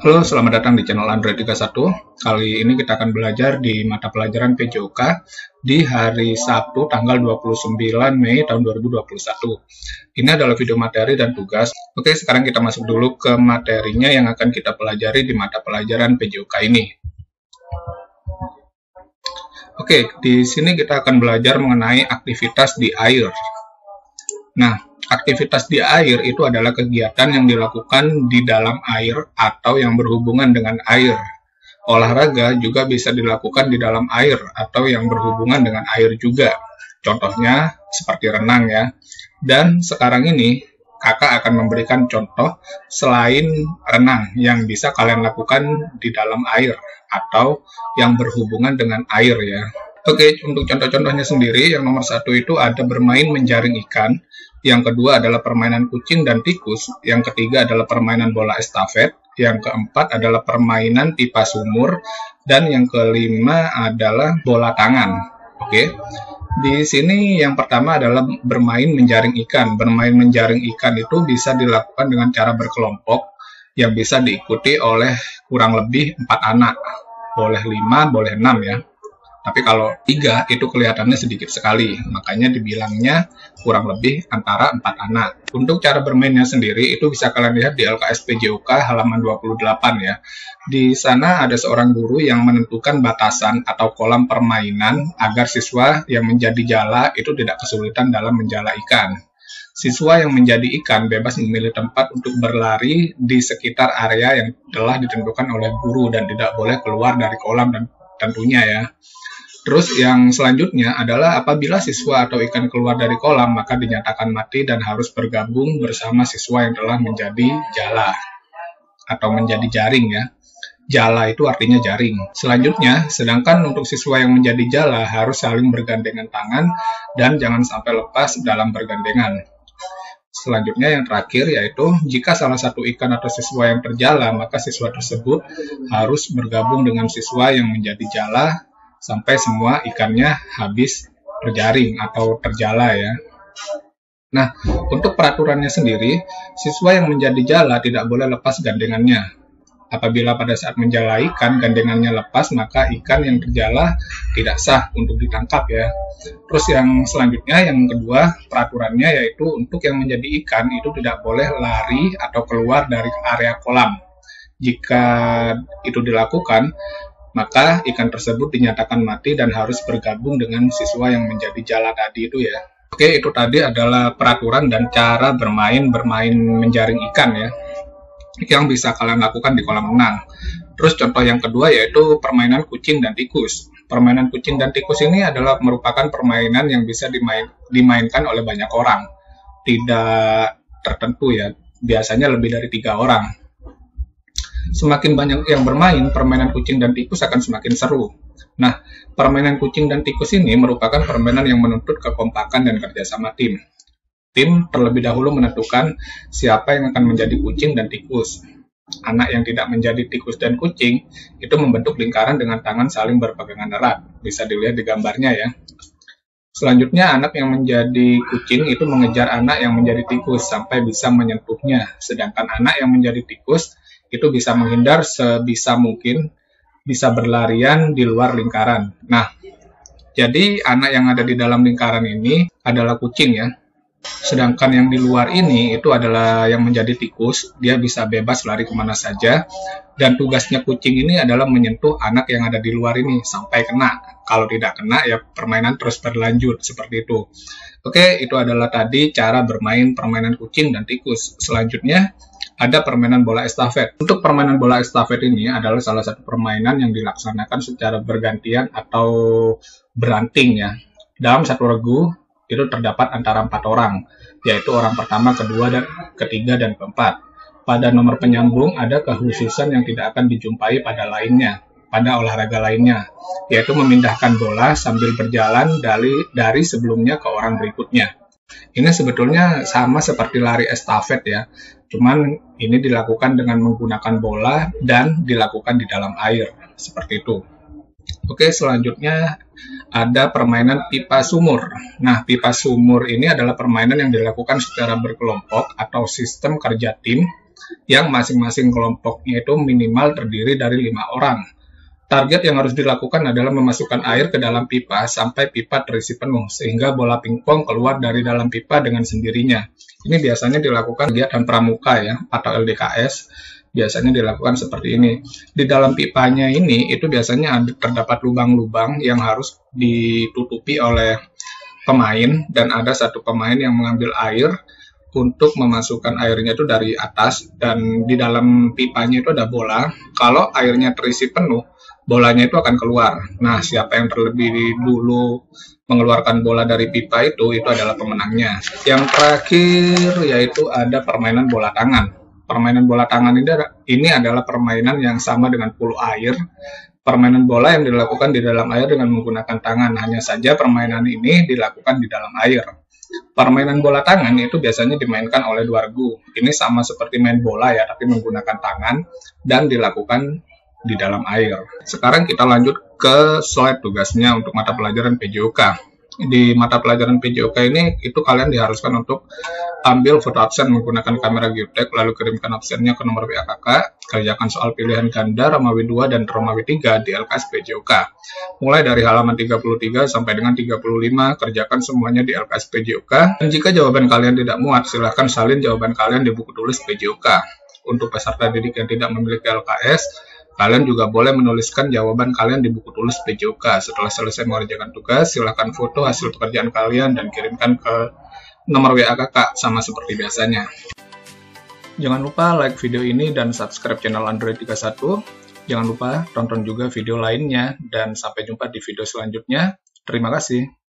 Halo, selamat datang di channel Android 31. Kali ini kita akan belajar di mata pelajaran PJOK di hari Sabtu tanggal 29 Mei tahun 2021. Ini adalah video materi dan tugas. Oke, sekarang kita masuk dulu ke materinya yang akan kita pelajari di mata pelajaran PJOK ini. Oke, di sini kita akan belajar mengenai aktivitas di air. Nah, aktivitas di air itu adalah kegiatan yang dilakukan di dalam air atau yang berhubungan dengan air. Olahraga juga bisa dilakukan di dalam air atau yang berhubungan dengan air juga. Contohnya seperti renang ya. Dan sekarang ini kakak akan memberikan contoh selain renang yang bisa kalian lakukan di dalam air atau yang berhubungan dengan air ya. Oke, untuk contoh-contohnya sendiri, yang nomor satu itu ada bermain menjaring ikan, yang kedua adalah permainan kucing dan tikus, yang ketiga adalah permainan bola estafet, yang keempat adalah permainan pipa sumur, dan yang kelima adalah bola tangan. Oke, di sini yang pertama adalah bermain menjaring ikan. Bermain menjaring ikan itu bisa dilakukan dengan cara berkelompok, yang bisa diikuti oleh kurang lebih 4 anak. Boleh 5, boleh 6 ya. Tapi kalau 3 itu kelihatannya sedikit sekali, makanya dibilangnya kurang lebih antara 4 anak. Untuk cara bermainnya sendiri itu bisa kalian lihat di LKS PJOK halaman 28 ya. Di sana ada seorang guru yang menentukan batasan atau kolam permainan agar siswa yang menjadi jala itu tidak kesulitan dalam menjala ikan. Siswa yang menjadi ikan bebas memilih tempat untuk berlari di sekitar area yang telah ditentukan oleh guru dan tidak boleh keluar dari kolam dan tentunya ya. Terus yang selanjutnya adalah apabila siswa atau ikan keluar dari kolam, maka dinyatakan mati dan harus bergabung bersama siswa yang telah menjadi jala atau menjadi jaring ya. Jala itu artinya jaring. Selanjutnya, sedangkan untuk siswa yang menjadi jala harus saling bergandengan tangan dan jangan sampai lepas dalam bergandengan. Selanjutnya yang terakhir yaitu jika salah satu ikan atau siswa yang terjala, maka siswa tersebut harus bergabung dengan siswa yang menjadi jala sampai semua ikannya habis terjaring atau terjala ya. Nah, untuk peraturannya sendiri, siswa yang menjadi jala tidak boleh lepas gandengannya. Apabila pada saat menjala ikan, gandengannya lepas, maka ikan yang terjala tidak sah untuk ditangkap ya. Terus yang selanjutnya, yang kedua, peraturannya yaitu untuk yang menjadi ikan itu tidak boleh lari atau keluar dari area kolam. Jika itu dilakukan, maka ikan tersebut dinyatakan mati dan harus bergabung dengan siswa yang menjadi jala tadi itu ya. Oke, itu tadi adalah peraturan dan cara bermain menjaring ikan ya, yang bisa kalian lakukan di kolam renang. Terus contoh yang kedua yaitu permainan kucing dan tikus. Permainan kucing dan tikus ini adalah merupakan permainan yang bisa dimainkan oleh banyak orang. Tidak tertentu ya, biasanya lebih dari 3 orang. Semakin banyak yang bermain, permainan kucing dan tikus akan semakin seru. Nah, permainan kucing dan tikus ini merupakan permainan yang menuntut kekompakan dan kerjasama tim. Tim terlebih dahulu menentukan siapa yang akan menjadi kucing dan tikus. Anak yang tidak menjadi tikus dan kucing itu membentuk lingkaran dengan tangan saling berpegangan erat. Bisa dilihat di gambarnya ya. Selanjutnya, anak yang menjadi kucing itu mengejar anak yang menjadi tikus sampai bisa menyentuhnya. Sedangkan anak yang menjadi tikus itu bisa menghindar sebisa mungkin, bisa berlarian di luar lingkaran. Nah, jadi anak yang ada di dalam lingkaran ini adalah kucing ya. Sedangkan yang di luar ini itu adalah yang menjadi tikus, dia bisa bebas lari kemana saja. Dan tugasnya kucing ini adalah menyentuh anak yang ada di luar ini sampai kena. Kalau tidak kena ya permainan terus berlanjut seperti itu. Oke, itu adalah tadi cara bermain permainan kucing dan tikus. Selanjutnya ada permainan bola estafet. Untuk permainan bola estafet ini adalah salah satu permainan yang dilaksanakan secara bergantian atau beranting ya. Dalam satu regu itu terdapat antara 4 orang, yaitu orang pertama, kedua, dan ketiga, dan keempat. Pada nomor penyambung ada kekhususan yang tidak akan dijumpai pada olahraga lainnya, yaitu memindahkan bola sambil berjalan dari sebelumnya ke orang berikutnya. Ini sebetulnya sama seperti lari estafet ya, cuman ini dilakukan dengan menggunakan bola dan dilakukan di dalam air, seperti itu. Oke, selanjutnya ada permainan pipa sumur. Nah, pipa sumur ini adalah permainan yang dilakukan secara berkelompok atau sistem kerja tim yang masing-masing kelompoknya itu minimal terdiri dari 5 orang. Target yang harus dilakukan adalah memasukkan air ke dalam pipa sampai pipa terisi penuh, sehingga bola pingpong keluar dari dalam pipa dengan sendirinya. Ini biasanya dilakukan kegiatan pramuka ya, atau LDKS. Biasanya dilakukan seperti ini. Di dalam pipanya ini, itu biasanya terdapat lubang-lubang yang harus ditutupi oleh pemain, dan ada satu pemain yang mengambil air untuk memasukkan airnya itu dari atas, dan di dalam pipanya itu ada bola. Kalau airnya terisi penuh, bolanya itu akan keluar. Nah, siapa yang terlebih dulu mengeluarkan bola dari pipa itu adalah pemenangnya. Yang terakhir yaitu ada permainan bola tangan. Permainan bola tangan ini adalah permainan yang sama dengan pulu air. Permainan bola yang dilakukan di dalam air dengan menggunakan tangan. Hanya saja permainan ini dilakukan di dalam air. Permainan bola tangan itu biasanya dimainkan oleh 2 regu. Ini sama seperti main bola ya, tapi menggunakan tangan dan dilakukan di dalam air. Sekarang kita lanjut ke slide tugasnya untuk mata pelajaran PJOK. Di mata pelajaran PJOK ini, itu kalian diharuskan untuk ambil foto absen menggunakan kamera geotek, lalu kirimkan absennya ke nomor WA kakak, kerjakan soal pilihan ganda Romawi 2 dan Romawi 3 di LKS PJOK. Mulai dari halaman 33 sampai dengan 35, kerjakan semuanya di LKS PJOK. Dan jika jawaban kalian tidak muat, silahkan salin jawaban kalian di buku tulis PJOK. Untuk peserta didik yang tidak memiliki LKS, kalian juga boleh menuliskan jawaban kalian di buku tulis PJOK. Setelah selesai mengerjakan tugas, silakan foto hasil pekerjaan kalian dan kirimkan ke nomor WA kakak sama seperti biasanya. Jangan lupa like video ini dan subscribe channel Android 31. Jangan lupa tonton juga video lainnya dan sampai jumpa di video selanjutnya. Terima kasih.